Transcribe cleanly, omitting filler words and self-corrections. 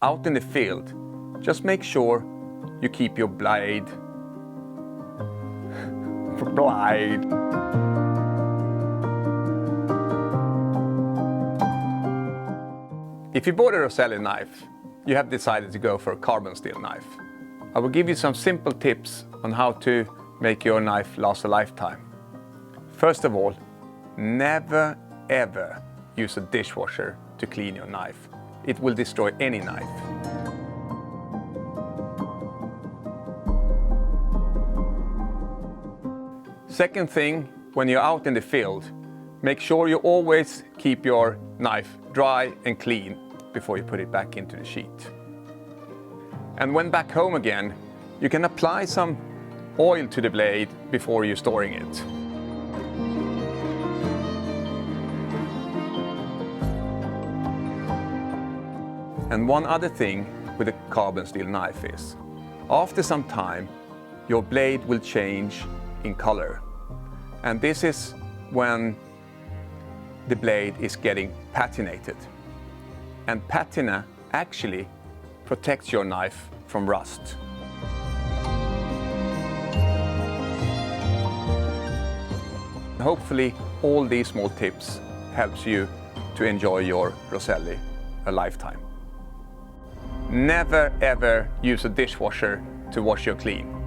out in the field, just make sure you keep your blade. If you bought a Roselli knife, you have decided to go for a carbon steel knife. I will give you some simple tips on how to make your knife last a lifetime. First of all, never ever use a dishwasher to clean your knife. It will destroy any knife. Second thing, when you're out in the field, make sure you always keep your knife dry and clean before you put it back into the sheet. And when back home again, you can apply some oil to the blade before you're storing it. And one other thing with a carbon steel knife is, after some time, your blade will change in color. And this is when the blade is getting patinated. And patina actually protects your knife from rust. Hopefully all these small tips helps you to enjoy your Roselli a lifetime. Never ever use a dishwasher to wash your clean.